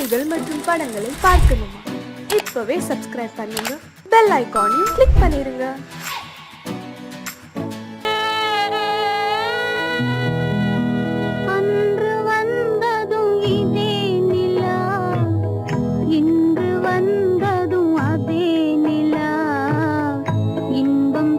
பாடல்கள் மற்றும் படங்களை பார்க்கணுமா? இப்பவே சப்ஸ்கிரைப் பண்ணுங்க, பெல் ஐகானையும் கிளிக் பண்ணிருங்க. அன்று வந்ததும் இதே நிலா, இன்று வந்ததும் அதே நிலா, இன்பம்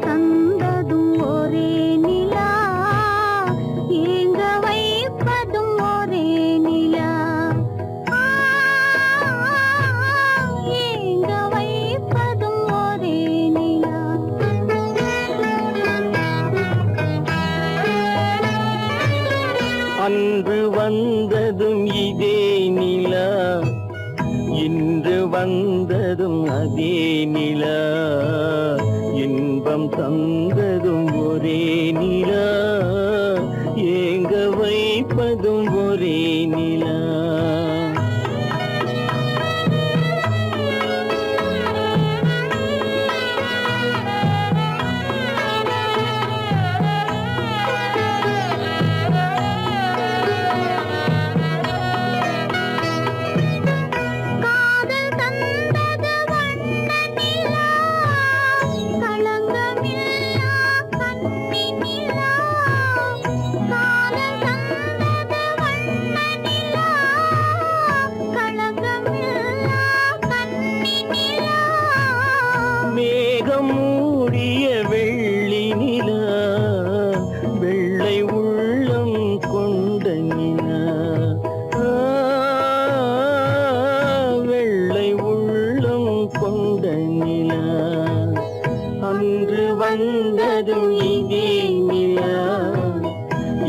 தந்ததும் ஒரே நிலா, ஏங்க வைப்பதும் ஒரே நிலா. மேகம் மூடிய வெள்ளி நிலா, வெள்ளை உள்ளம் கொண்ட நிலா, வெள்ளை உள்ளம் கொண்ட நிலா. அன்று வந்ததும் இதே நிலா,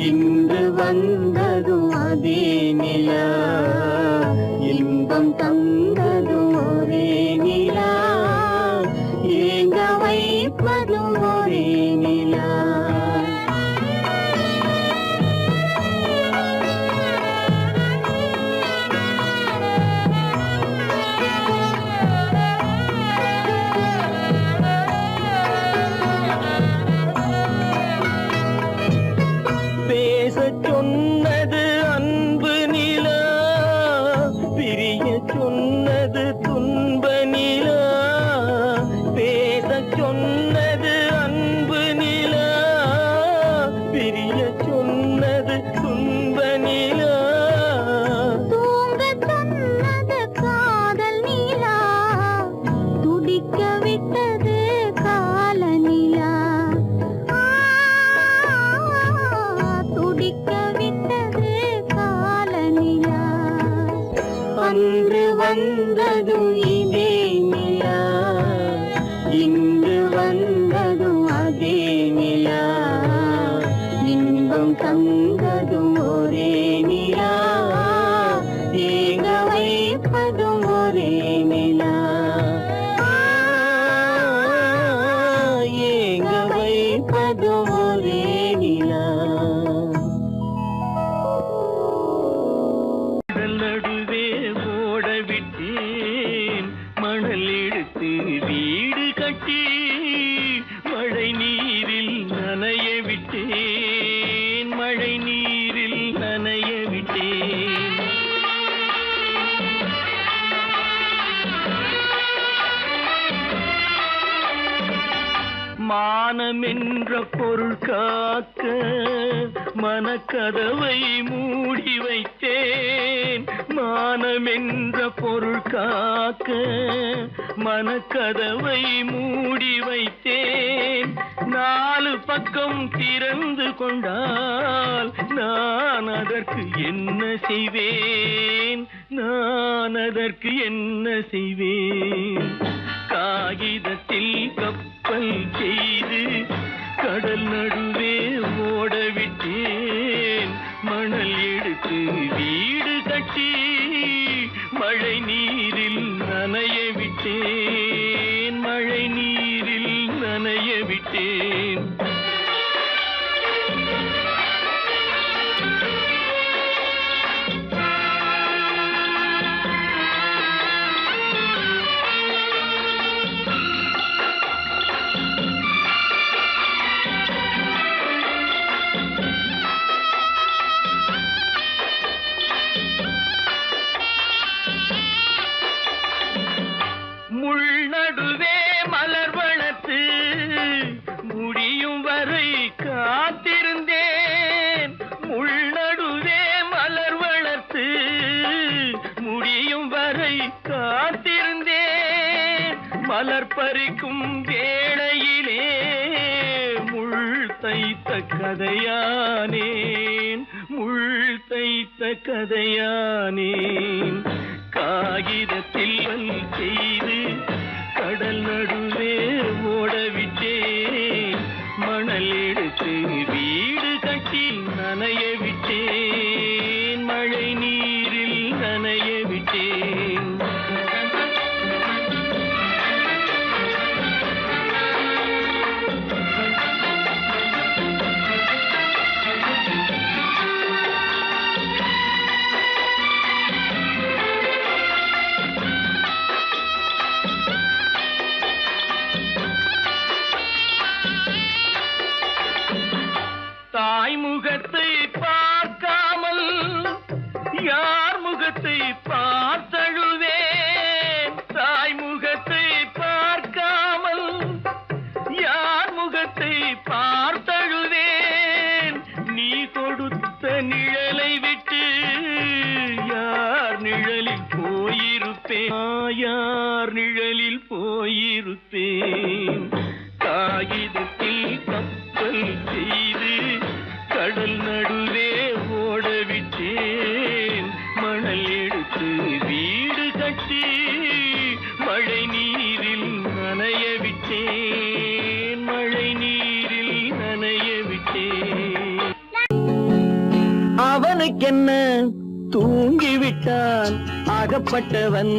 இன்று வந்ததும் அதே நிலா, இன்பம் தந்ததும் ஒரே நிலா, ஏங்க வைப்பதும் ஒரே நிலா. பேசச் சொன்னது அன்பு நிலா, பிரிய சொன்னது துன்ப நிலா. பேசச் சொன்னது அன்பு நிலா, பிரிய சொன்னது துன்ப நிலா. தூங்கச் சொன்னது காதல் நிலா, துடிக்க விட்டது கால நிலா, துடிக்க விட்டது கால நிலா. அன்று வந்ததும் இதே நிலா, இன்று வந்ததும் அதே நிலா, இன்பம் தந்ததும் ஒரே நிலா, ஏங்க வைப்பதும் ஒரே நிலா, ஏங்க வைப்பதும் ஒரே நிலா. நடுவே ஓட விட்டேன் மணல் எடுத்து வீடு கட்டி, மழை நீரில் நனைய விட்டேன், மழை நீரில் நனைய விட்டேன். மானம் என்ற பொருள் காக்க மனக்கதவை மூடி வைத்தேன், மானம் என்ற பொருள் காக்க மனக்கதவை மூடி வைத்தேன். நாலு பக்கம் திறந்து கொண்டால் நான் அதற்கு என்ன செய்வேன், நான் அதற்கு என்ன செய்வேன். காகிதத்தில் கப்பல் செய்து கடல் நடுவே ஓட விட்டேன், மணல் எடுத்து வீடு கட்டி மழை நீரில் நனைய விட்டேன், மழை நீரில் நனைய விட்டேன். காத்திருந்தேன் மலர் பறிக்கும் வேளையிலே முள் தைத்த கதையானேன் முள் தைத்த கதையானேன் காகிதத்தில் செய்து கடல் நடுவே ஓடவிட்டேன் மணல் எடுத்து வீடு கட்டி நனைய விட்டேன் மழை நீரில் நனைய விட்டேன் தாய் முகத்தை பார்க்காமல் யார் முகத்தை பார்த்தழுவேன் தாய் முகத்தை பார்க்காமல் யார் முகத்தை பார்த்தழுவேன் நீ கொடுத்த நிழலை விட்டு யார் நிழலில் போயிருப்பேன் யார் நிழலில் போயிருப்பேன் காகிதத்தில் கப்பல் செய்து கடல் நடுவே ஓடவிட்டேன் மணல் எடுத்து வீடு கட்டி மழை நீரில் நனைய விட்டேன் மழை நீரில் நனைய விட்டேன் அவனுக்கென்ன தூங்கிவிட்டான் அகப்பட்டவன்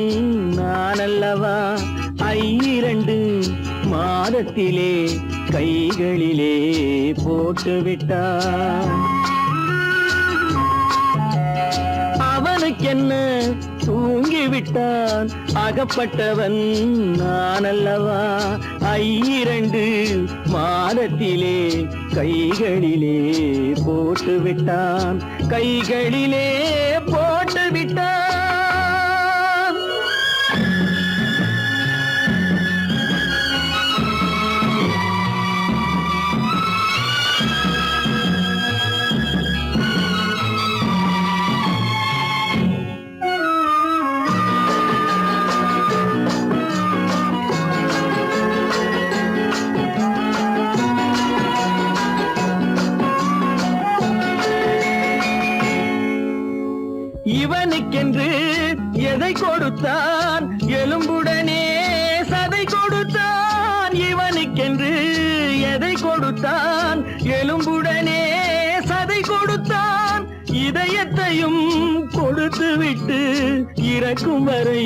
நான் அல்லவா 2 மாதத்திலே கைகளிலே போட்டு விட்டான் அவனுக்கென்ன தூங்கிவிட்டான் அகப்பட்டவன் நான் அல்லவா 2 மாதத்திலே கைகளிலே போட்டு விட்டான் கைகளிலே போட்டு விட்டான் இவனுக்கென்று எதை கொடுத்தான் எலும்புடனே சதை கொடுத்தான் இவனுக்கென்று எதை கொடுத்தான் எலும்புடனே சதை கொடுத்தான் இதயத்தையும் கொடுத்து விட்டு இறக்கும் வரை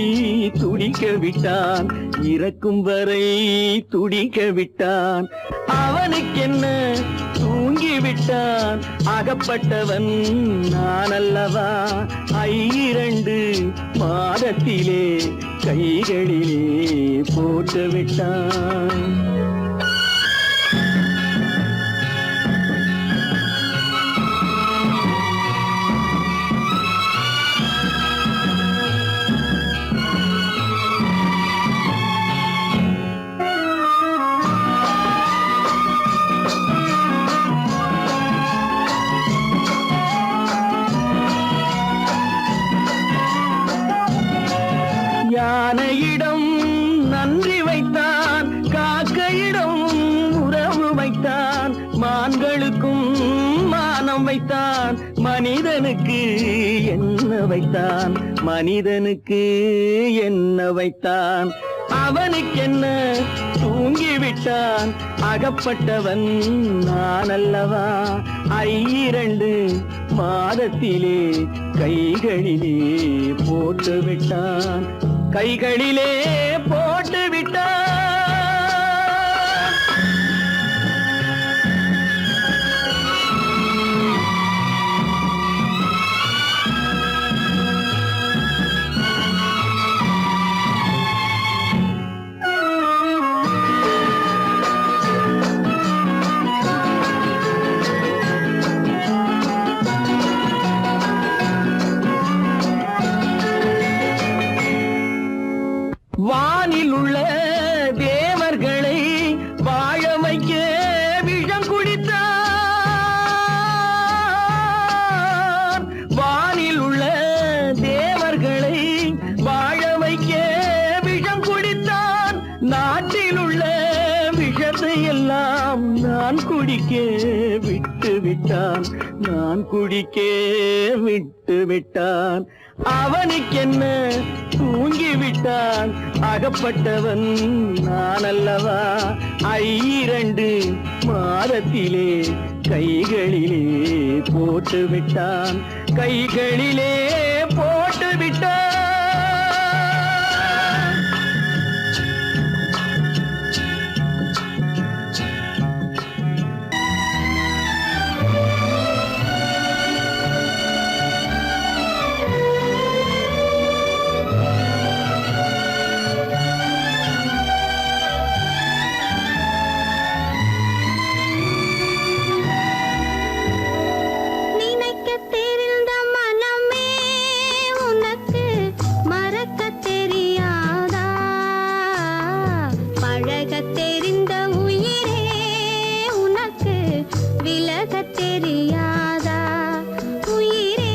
துடிக்க விட்டான் இறக்கும் வரை துடிக்க விட்டான் அவனுக்கென்ன தூங்கிவிட்டான் அகப்பட்டவன் நான் அல்லவா 2 மாதத்திலே கைகளிலே போட்டு விட்டான் யானையிடம் நன்றி வைத்தான் காக்கையிடம் உறவு வைத்தான் மான்களுக்கும் மானம் வைத்தான் மனிதனுக்கு என்ன வைத்தான் மனிதனுக்கு என்ன வைத்தான் அவனுக்கென்ன தூங்கிவிட்டான் அகப்பட்டவன் நான் அல்லவா 2 மாதத்திலே கைகளிலே போட்டு விட்டான் கைகளிலே போட்டு விட்டான் வானில் உள்ள தேவர்களை வாழ வைக்க விஷம் குடித்தான் வானில் உள்ள தேவர்களை வாழ வைக்க குடிக்க விட்டு விட்டான், நான் குடிக்க விட்டு விட்டான். அவனுக்கென்ன தூங்கி விட்டான், அகப்பட்டவன் நான் அல்லவா. 2 மாதத்திலே கைகளிலே போட்டு விட்டான், கைகளிலே போட்டு விட்டான். நினைக்கத் தெரிந்த மனமே உனக்கு மறக்கத் தெரியாதா? பழகத் தெரிந்த உயிரே உனக்கு விலகத் தெரியாதா? உயிரே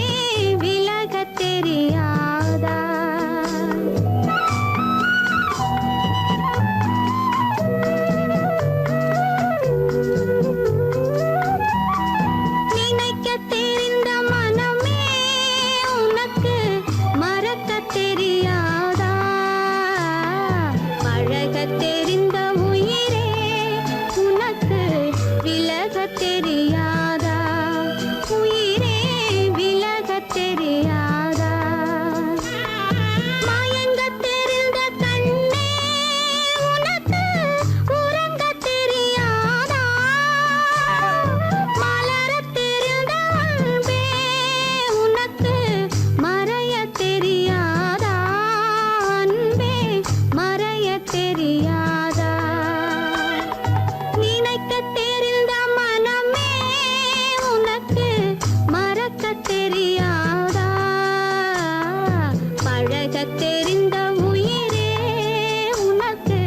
விலகத் தெரியாதா? நினைக்கத் தெரிந்த மனமே உனக்கு மறக்கத் தெரியாதா? பழகத் தெரிந்த உயிரே உனக்கு விலகத் தெரியாதா? உயிரே விலகத் தெரியாதா? மயங்கத் தெரிந்த கண்ணே உனக்கு உறங்கத் தெரியாதா? மலரத் தெரிந்த அன்பே உனக்கு மறையத் தெரியாதா? அன்பே மறையத் தெரியாதா? நினைக்கத் தெரிந்த மனமே உனக்கு மறக்கத் தெரியாதா? பழகத் தெரிந்த உயிரே உனக்கு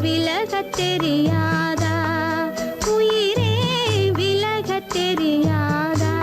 விலகத் தெரியாதா? உயிரே விலகத் தெரியாதா?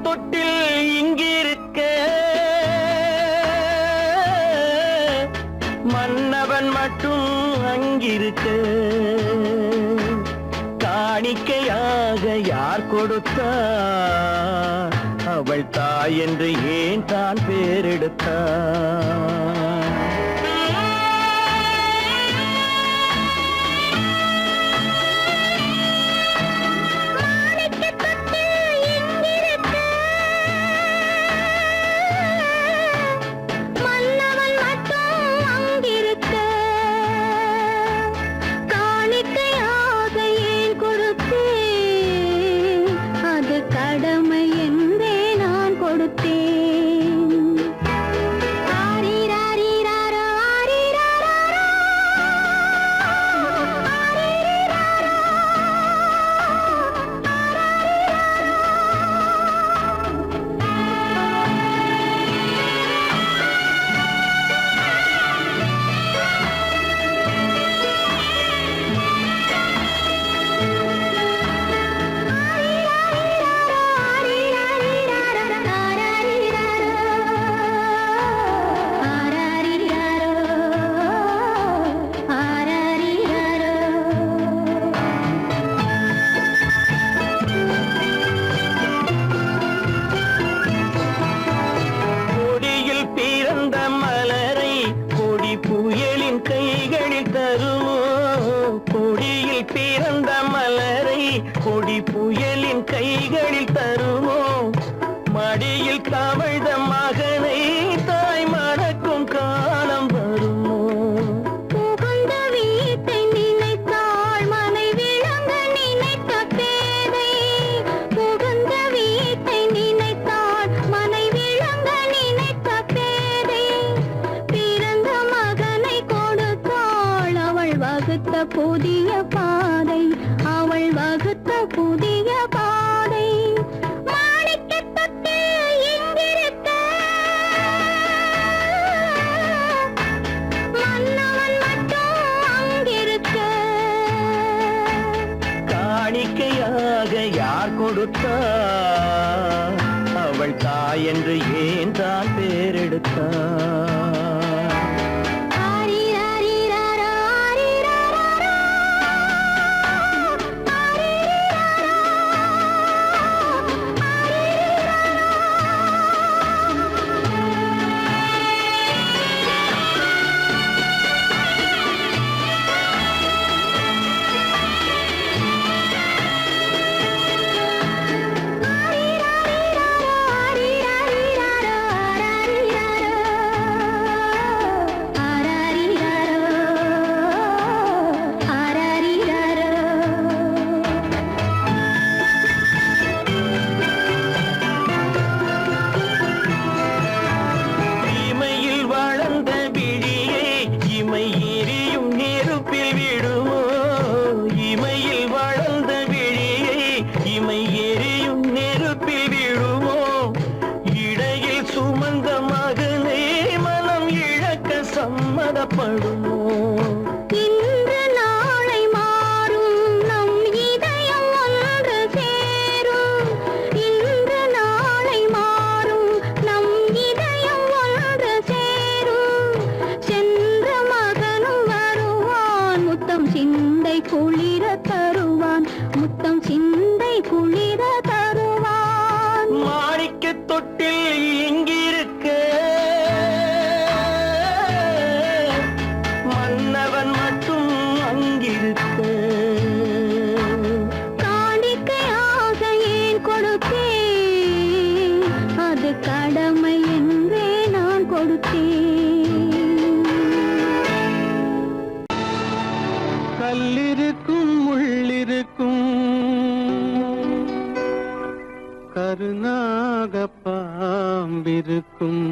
தொட்டில் இங்கிருக்க மன்னவன் மட்டும் அங்கிருக்க காணிக்கையாக யார் கொடுத்தார் அவள் தாய் என்று ஏன் தான் பேரெடுத்தார் கொடி புயலின் கைகளில் தருமோ மடியில் கவிழ்ந்த மகனை தாய் மறக்கும் காலம் வருமோ புகுந்த வீட்டை நினைத்தாள் மனை விளங்க நினைத்த பேதை புகுந்த வீட்டை நினைத்தாள் மனை விளங்க நினைத்த பேதை பிறந்த மகனை கொடுத்தாள் அவள் வகுத்த புதிய பாதை அவள் வகுத்த புதிய பாதை மாணிக்கத் தொட்டில் இங்கிருக்க மன்னவன் மட்டும் அங்கிருக்க காணிக்கையாக யார் கொடுத்தார் அவள் தாய் என்று ஏன் தான் பேரெடுத்தார் சம்மதப்படுமோ இன்று நாளை மாறும் நம் இதயம் ஒன்று சேரும் இன்று நாளை மாறும் நம் இதயம் ஒன்று சேரும் சென்ற மகனும் வருவான் முத்தம் சிந்தை குளிர தருவான் முத்தம் சிந்தை குளிர தருவான் மாணிக்கத் தொட்டில் இங்கிருக்க மன்னவன் மட்டும் அங்கிருக்க காணிக்கையாக ஏன் கொடுத்தேன் அது கடமை என்றே நான் கொடுத்தேன் கல்லிருக்கும் முள்ளிருக்கும் கருநாக பாம்பிருக்கும்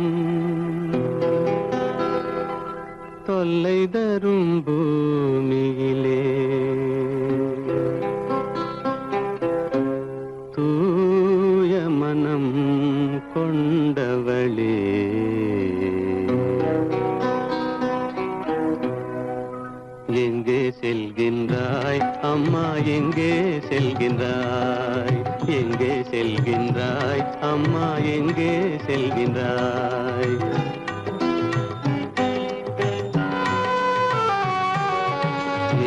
தொல்லை தரும் பூமியிலே தூய மனம் கொண்டவளே எங்கே செல்கின்றாய் அம்மா எங்கே செல்கின்றாய் எங்கே செல்கின்றாய் அம்மா எங்கே செல்கின்றாய்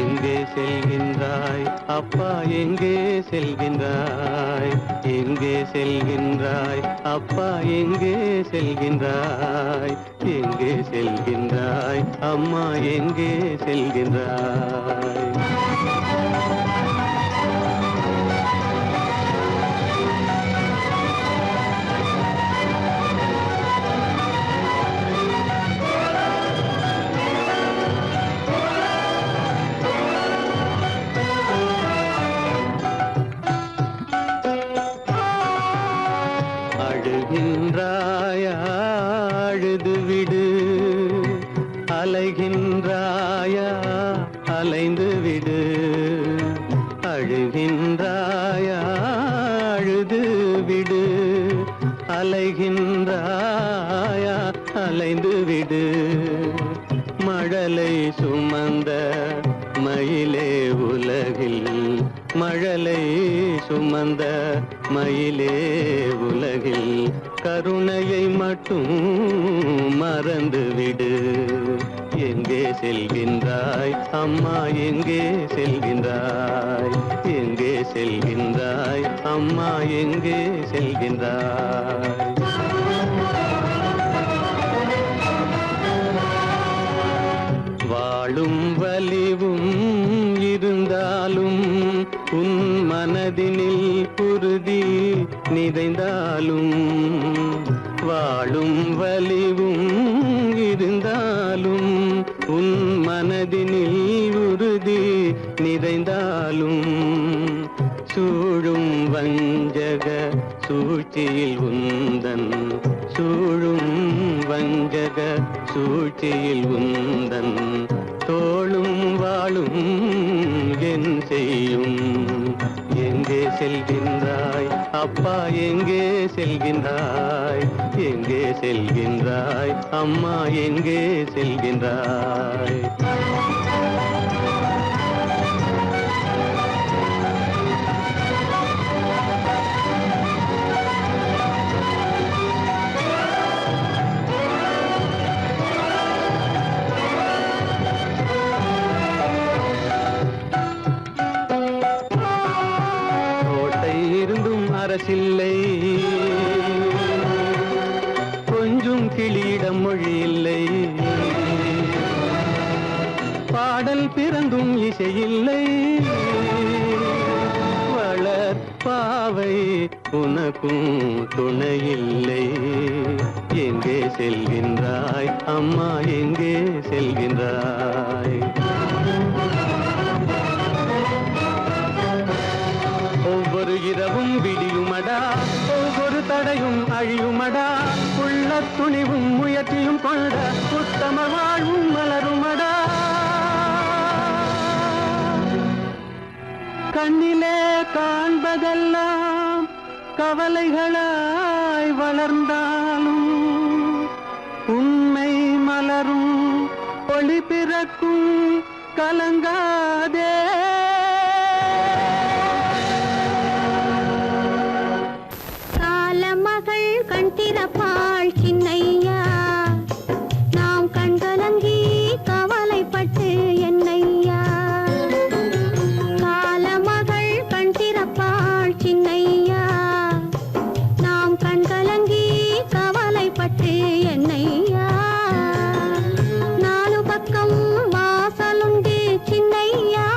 எங்கே செல்கின்றாய் அப்பா எங்கே செல்கின்றாய் எங்கே செல்கின்றாய் அப்பா எங்கே செல்கின்றாய் எங்கே செல்கின்றாய் அம்மா எங்கே செல்கின்றாய் அழுகின்றாயா அழுது விடு அலைகின்றாயா அலைந்து விடு அழுகின்றாயா அழுது விடு அலைகின்றாயா அலைந்து விடு மழலை சுமந்த மயிலே உலகில் மழலை சுமந்த மயிலே உலகில் கருணையை மட்டும் மறந்துவிடு எங்கே செல்கின்றாய் அம்மா எங்கே செல்கின்றாய் எங்கே செல்கின்றாய் அம்மா எங்கே செல்கின்றாய் வாழும் வலிவும் இருந்தாலும் உன் மனதினில் உறுதி நிறைந்தாலும் வாழும் வலிவும் இருந்தாலும் உன் மனதினில் உறுதி நிறைந்தாலும் சூழும் வஞ்சக சூழ்ச்சியில் உந்தன் சூழும் வஞ்சக சூழ்ச்சியில் உந்தன் தோளும் வாழும் என் செய்யும் எங்கே செல்கின்றாய் அப்பா எங்கே செல்கின்றாய் எங்கே செல்கின்றாய் அம்மா எங்கே செல்கின்றாய் அரசில்லை கொஞ்சம் கிளியிடம் மொழி இல்லை பாடல் பிறந்தும் இசையில்லை வளர் பாவை உனக்கும் துணையில்லை எங்கே செல்கின்றாய் அம்மா எங்கே செல்கின்றாய் ஒவ்வொரு இரவும் விடியுமடா ஒவ்வொரு தடையும் அழியுமடா உள்ள துணிவும் முயற்சியும் கொண்ட உத்தம வாழ்வும் மலருமடா கண்ணிலே காண்பதெல்லாம் கவலைகளாய் வளர்ந்தாலும் உண்மை மலரும் ஒளி பிறக்கும் கலங்காதே மகள் கண் திறப்பாள் சின்னையா நாம் கண்கலங்கி கவலைப்பட்டு என்னையா காலமகள் கண் திறப்பாள் சின்னையா நாம் கண்கலங்கி கவலைப்பட்டு என்னையா நாலு பக்கம் வாசலுண்டு சின்னையா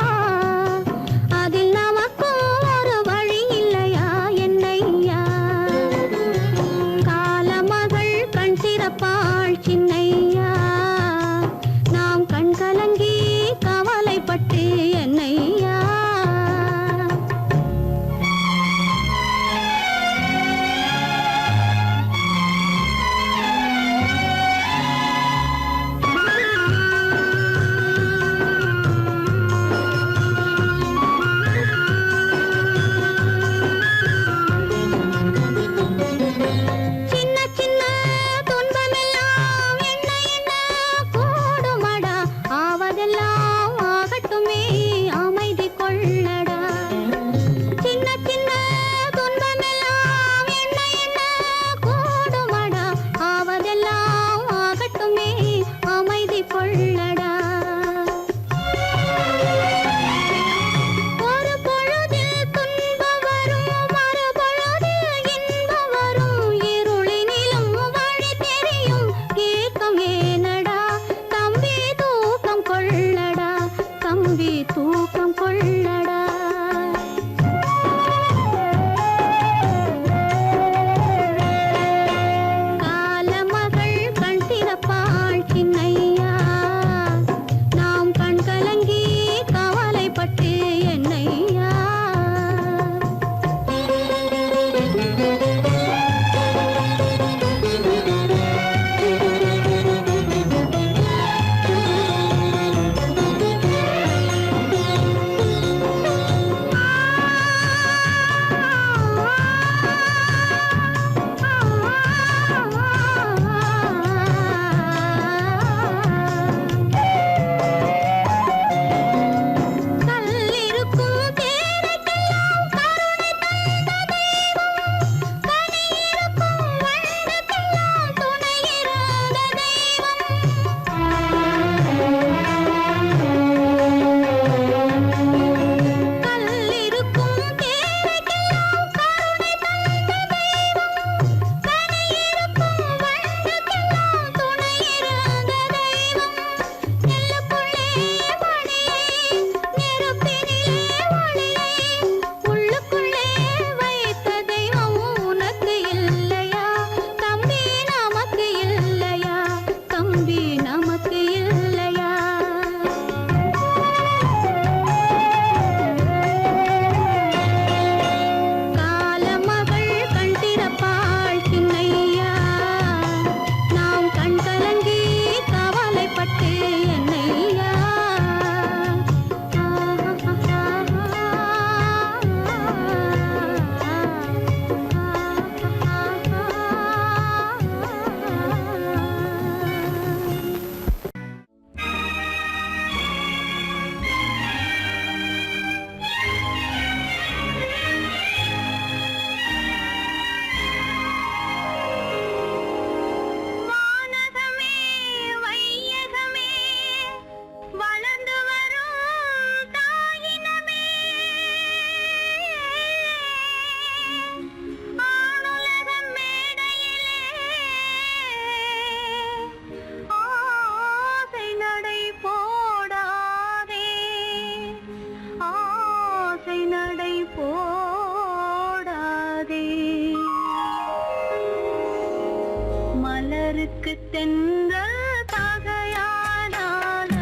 மலருக்கு தென்றல் பகையானால்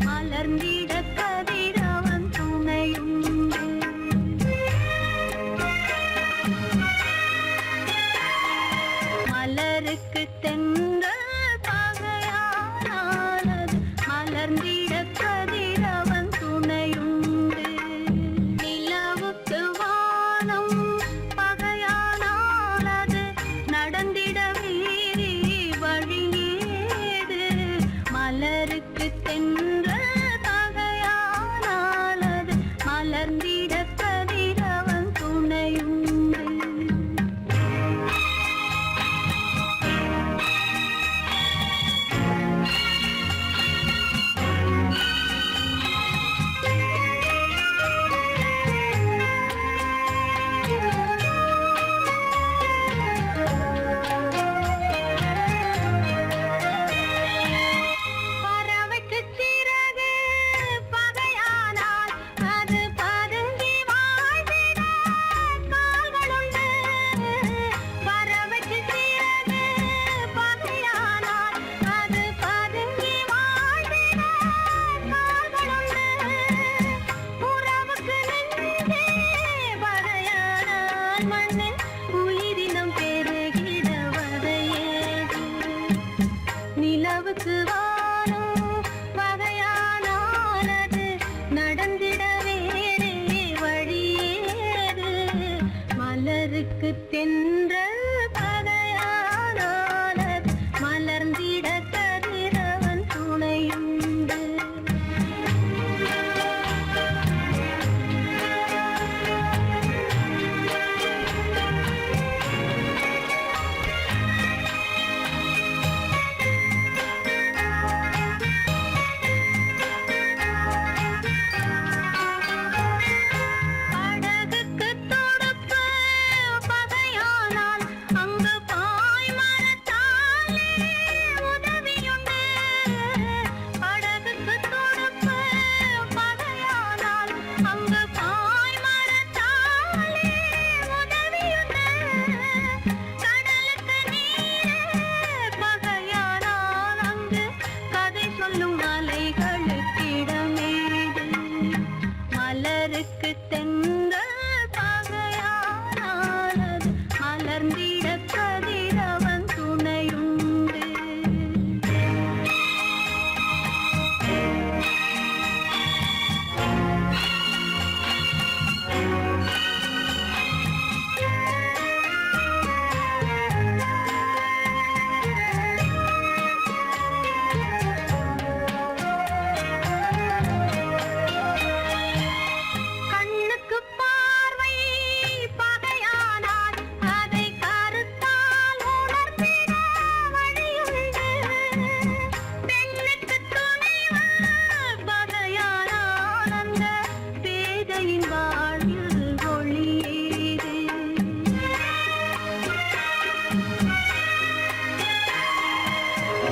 மலர்ந்திட கதிரவன் துணையுண்டு. மலருக்கு தென்றல் பகையானால் மலர்ந்திட கதிரவன் துணையுண்டு. நிலவுக்கு வானம் பகையானால் அது நடந்திட வீரி வழியேது. மலருக்கு தென்றல் பகையானால் அது மலர்ந்திட கதிரவன் துணையுண்டு. நிலவுக்கு வானம் பகையானால் அது நடந்திட வேறே வழியேது. மலருக்கு தென்றல் பகையானால் அது மலர்ந்திட கதிரவன் துணையுண்டு. மலருக்கு தென்றல் பகையானால் அது மலர்ந்திட கதிரவன் துணையுண்டு.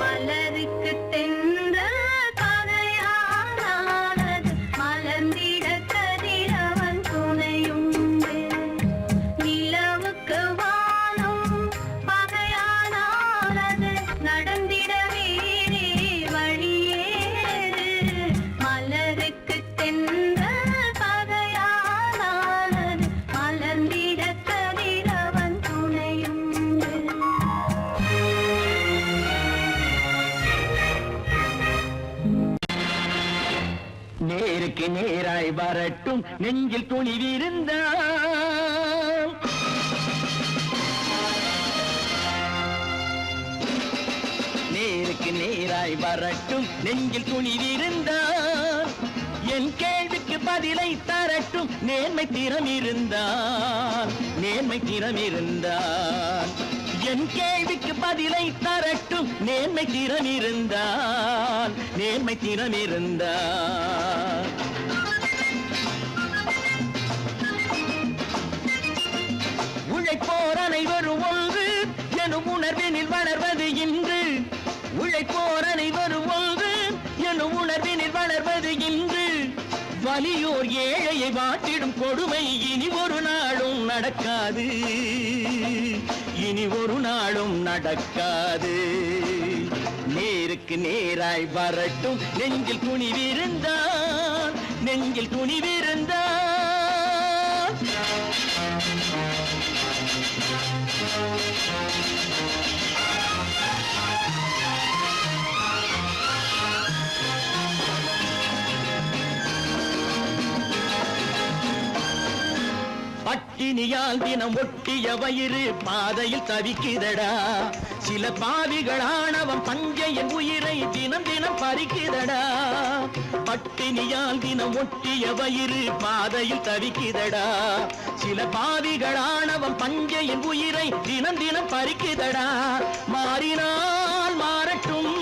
மலருக்கு தென்றல் பகையானால் அது மலர்ந்திட கதிரவன் துணையுண்டு. நிலவுக்கு வானம் பகையானால் அது நடந்திட வேறே வழியேது. மலருக்கு தென்றல் பகையானால் அது மலர்ந்திட கதிரவன் துணையுண்டு. நேருக்கு நேராய் வரட்டும் நெஞ்சில் துணிவிருந்தால். நேருக்கு நேராய் வரட்டும் நெஞ்சில் துணிவிருந்தால். என் கேள்விக்கு பதிலை தரட்டும் நேர்மை திறம் இருந்தால். நேர்மை திறம் இருந்தால் என் கேள்விக்கு பதிலை தரட்டும் நேர்மை திறம் இருந்தால். நேர்மை திறம் இருந்தால் உழைப்போர் அனைவரும் ஒன்று எனும் உணர்வினில் வளர்வது இன்று. உழைப்போர் அனைவரும் ஒன்று எனும் உணர்வினில் வளர்வது இன்று. வலியோர் ஏழையை வாட்டிடும் கொடுமை இனி ஒரு நாளும் நடக்காது. இனி ஒரு நாளும் நடக்காது. நேருக்கு நேராய் வரட்டும் நெஞ்சில் துணிவிருந்தான் நெஞ்சில் துணிவிருந்தான் பட்டினியால் தினம் ஒட்டிய வயிறு பாதையில் தவிக்குதடா சில பாவிகளானவன் பஞ்சையின் உயிரை தினம் தினம் பறிக்குதடா பட்டினியால் தினம் ஒட்டிய வயிறு பாதையில் தவிக்குதடா சில பாவிகளானவன் பஞ்சையின் உயிரை தினம் தினம் பறிக்குதடா மாறினால் மாறட்டும்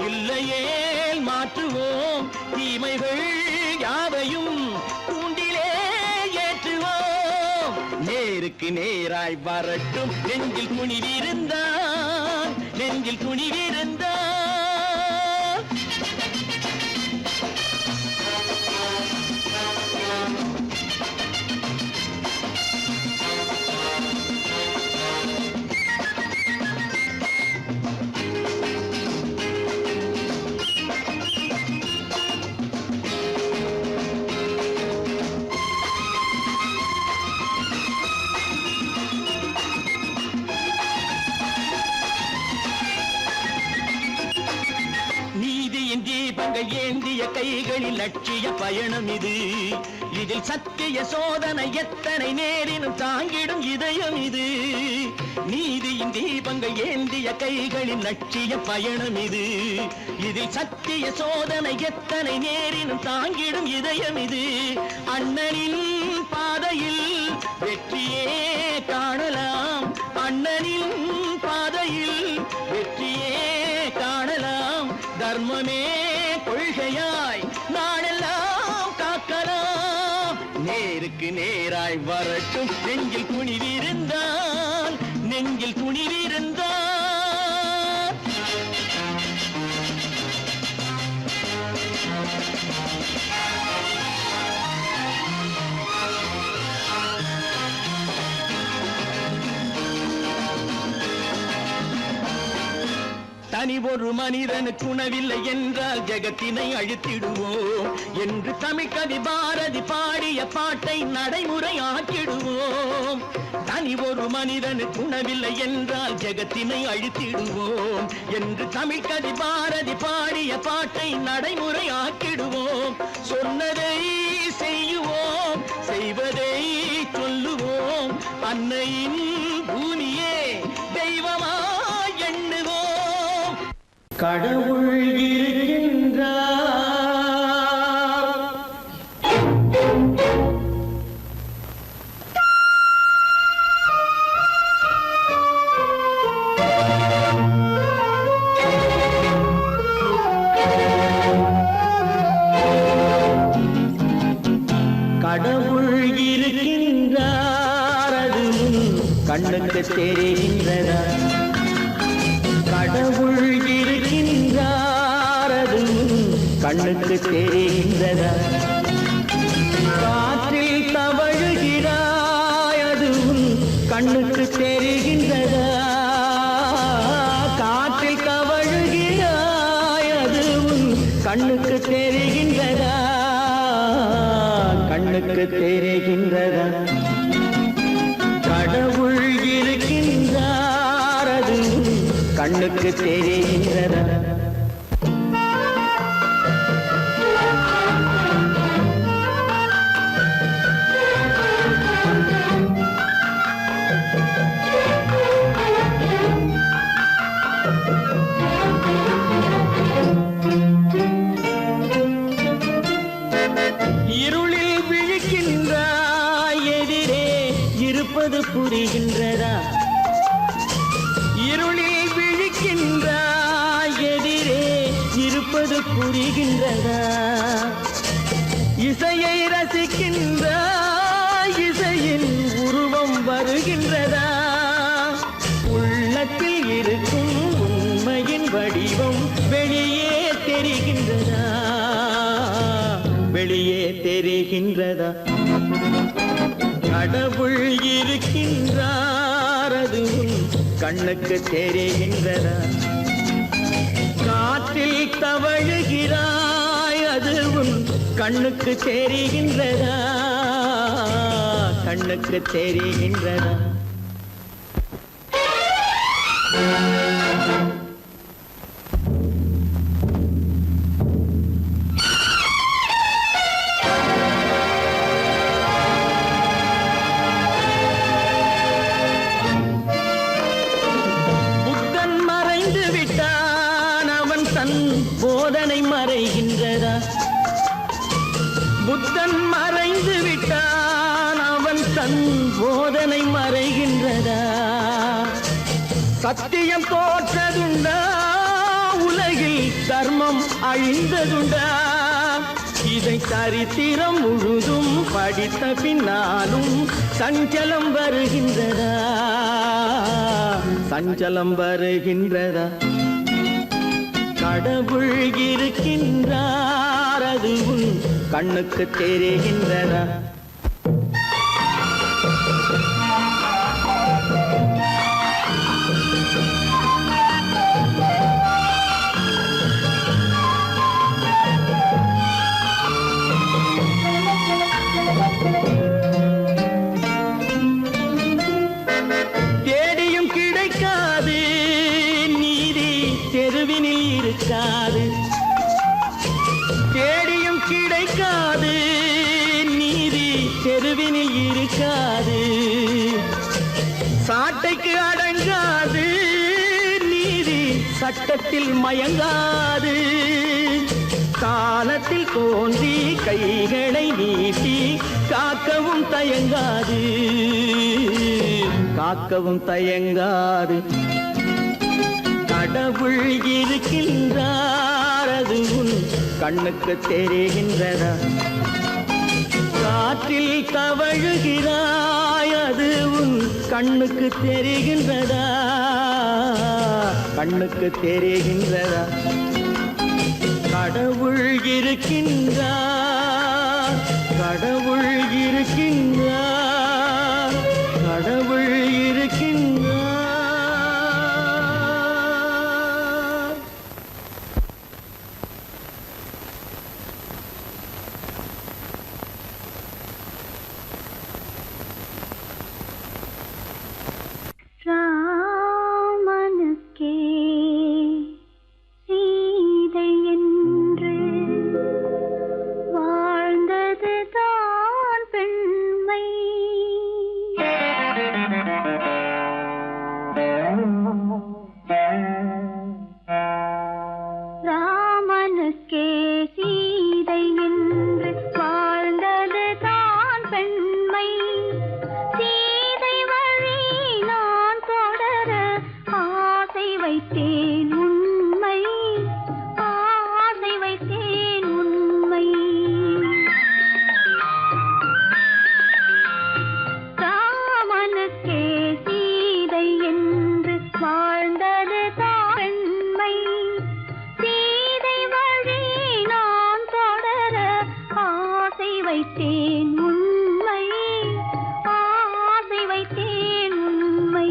இல்லையே மாற்றுவோம் தீமைகள் யாவையும் நேருக்கு நேராய் வரட்டும் நெஞ்சில் துணிவிருந்தான் நெஞ்சில் துணிவிருந்தான் தீபங்கள் ஏந்திய கைகளில் லட்சிய பயணம் இது இதில் சத்திய சோதனை எத்தனை நேரினும் தாங்கிடும் இதயம் இது நீதியின் தீபங்கள் ஏந்திய கைகளில் லட்சிய பயணம் இது இதில் சத்திய சோதனை எத்தனை நேரினும் தாங்கிடும் இதயம் இது அண்ணனின் பாதையில் வெற்றியே காணலாம் அண்ணனின் பாதையில் வெற்றியே காணலாம் தர்மமே கொள்கையாய் நாடெல்லாம் காக்கலாம் நேருக்கு நேராய் வரட்டும் நெஞ்சில் துணிவிருந்தான் நெஞ்சில் துணிவிருந்தான் தனி ஒரு மனிதனுக்கு உணவில்லை என்றால் ஜெகத்தினை அழித்திடுவோம் என்று தமிழ் கவி பாரதி பாடிய பாட்டை நடைமுறை ஆக்கிடுவோம் தனி ஒரு மனிதனுக்கு உணவில்லை என்றால் ஜெகத்தினை அழித்திடுவோம் என்று தமிழ் கவி பாரதி பாடிய பாட்டை நடைமுறை ஆக்கிடுவோம் சொன்னதை செய்யுவோம் செய்வதை சொல்லுவோம் அன்னையின் பூமியே தெய்வமா எண்ணுவோம் கடவுள் இருக்கின்றார் கடவுள் இருக்கின்றார் அது கண்ணுக்கு தெரிகின்றதா கடவுள் இருக்கின்றார் அது கண்ணுக்கு தெரிகின்றதா காற்றில் தவழுகிறாய் அதுவும் கண்ணுக்கு தெரிகின்றதா காற்றில் தவழுகிறாய் அதுவும் கண்ணுக்கு தெரிகின்றதா கண்ணுக்கு தெரிகின்றதா கடவுள் இருக்கின்றார் அது கண்ணுக்கு தெரிகின்றதா இருளில் விழிக்கின்றாய் எதிரே இருப்பது புரிகின்றதா இருளில் விழிக்கின்றாய் எதிரே இருப்பது புரிகின்றதா இசையை ரசிக்கின்றாய் இசையின் உருவம் வருகின்றதா உள்ளத்தில் இருக்கும் உண்மையின் வடிவம் வெளியே தெரிகின்றதா வெளியே தெரிகின்றதா கடவுள் இருக்கின்றார் அது கண்ணுக்கு தெரிகின்றதா தவழுகிறாய் அது உன் கண்ணுக்கு தெரிகின்றதா கண்ணுக்கு தெரிகின்றதா புத்தன் மறைந்து விட்டான் அவன் தன் போதனை மறைகின்றதா புத்தன் மறைந்து விட்டான் அவன் தன் போதனை மறைகின்றதா சத்தியம் தோற்றதுண்டா உலகில் தர்மம் அழிந்ததுண்டா இதை சரித்திரம் முழுதும் படித்த பின்னாலும் சஞ்சலம் வருகின்றதா சஞ்சலம் வருகின்றதா கடவுள் இருக்கின்றார் அது உன் கண்ணுக்கு தெரிகின்றதா தேடியும் கிடைக்காது நீதி தெருவினில் இருக்காது தேடியும் கிடைக்காது நீதி தெருவினில் இருக்காது சாட்டைக்கு அடங்காது நீதி சட்டத்தில் மயங்காது காலத்தில் தோன்றி கைகளை நீட்டி காக்கவும் தயங்காது காக்கவும் தயங்காது கடவுள் இருக்கின்றார் அது உன் கண்ணுக்கு தெரிகின்றதா காற்றில் தவழுகிறாய் அது உன் கண்ணுக்கு தெரிகின்றதா கண்ணுக்கு தெரிகின்றதா கடவுள் இருக்கின்றார் கடவுள் இருக்கின்றார் கடவுள் இருக்கின்றார் ராமனுக்கே சீதை என்று வாழ்ந்தது தான் பெண்மை ராமனுக்கே சீதை என்று வாழ்ந்தது தான் பெண்மை சீதை வழி நான் தொடர ஆசை வைத்தேன் உண்மை ஆசை வைத்தேன் உண்மை ராமனுக்கே சீதை என்று வாழ்ந்தது தான் பெண்மை சீதை வழி நான் தொடர ஆசை வைத்தேன் உண்மை ஆசை வைத்தேன் உண்மை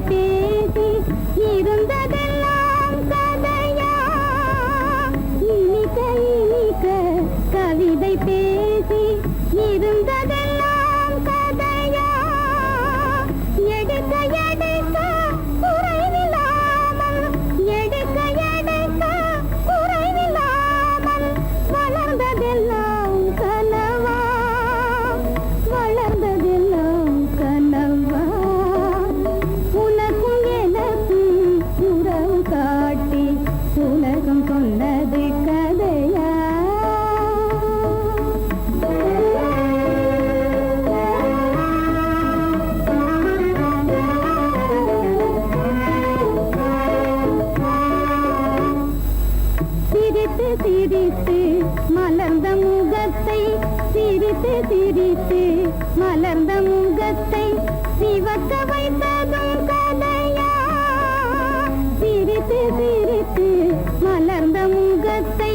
பேசி இருந்ததெல்லாம் கதையா இனிக்க இனிக்க கவிதை பேசி இருந்ததெல்லாம் கதையா எடுக்க எடுக்க குறைவில்லாமல் எடுக்க எடுக்க குறைவில்லாமல் வளர்ந்ததெல்லாம் கனவா வளர்ந்ததெல்லாம் கனவா உனக்கும் எனக்கும் உறவு காட்டி உலகம் சொன்னது கதையா சிரித்து சிரித்து மலர்ந்த முகத்தை சிரித்து சிரித்து மலர்ந்த முகத்தை சிவக்க வைத்ததும் கதையா சிரித்து சிரித்து மலர்ந்த முகத்தை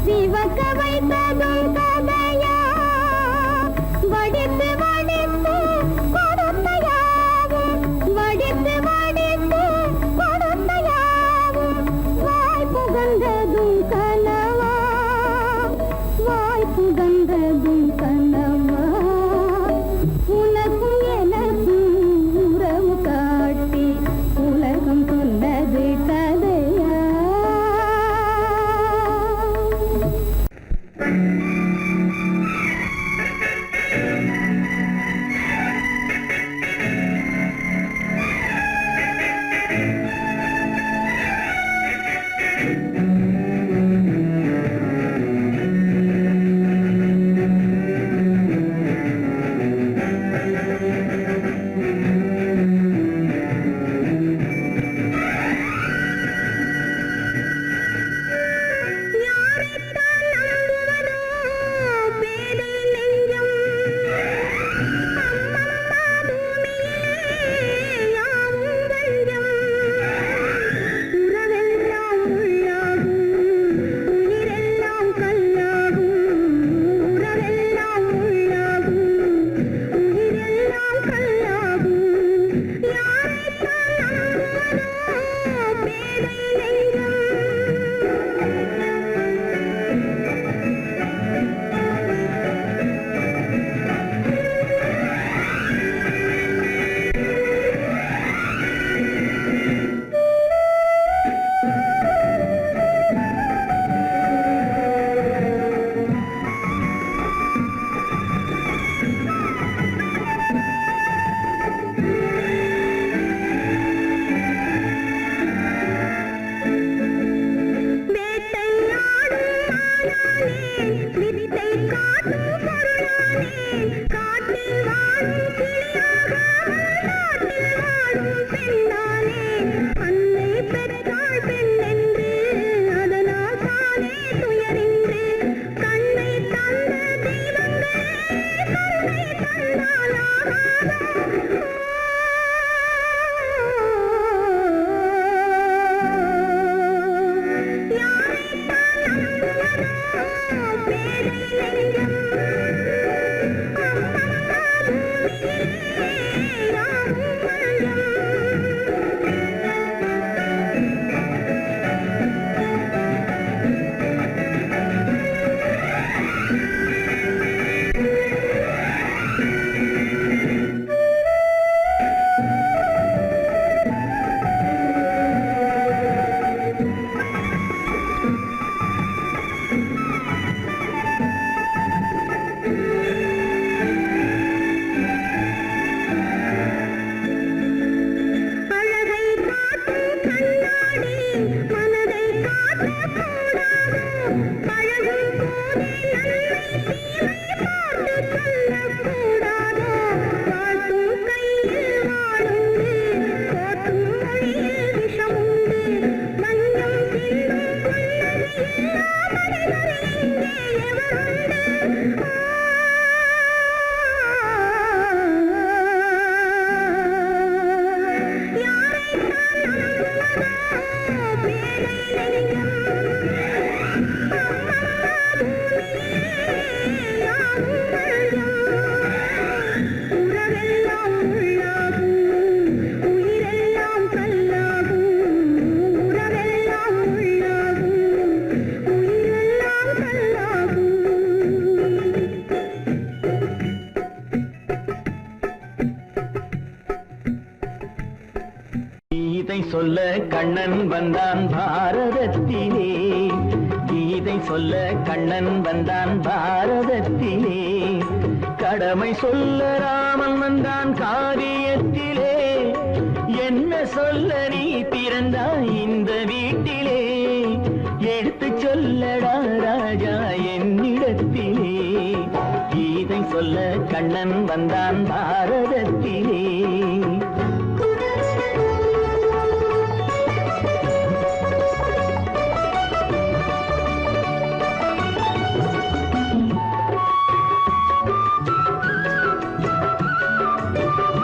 சிவக்க வைத்ததும் கதையா வடித்து வடித்து கொடுத்த யாவும் வடித்து வடித்து கொடுத்த யாவும் வாய் புகழ்ந்ததும் கனவா வாய் புகழ்ந்ததும் கனவா உனக்கும் எனக்கும் உறவு காட்டி உலகம் சொன்னது கதையா பேதை நெஞ்சம் கீதை சொல்ல கண்ணன் வந்தான் பாரதத்திலே. கீதை சொல்ல கண்ணன் வந்தான் பாரதத்திலே. கடமை சொல்ல ராமன் வந்தான் காரியத்திலே. என்ன சொல்ல நீ பிறந்தாய் இந்த வீட்டிலே? எடுத்து சொல்லடா ராஜா என்னிடத்திலே. கீதை சொல்ல கண்ணன் வந்தான் பாரதத்திலே.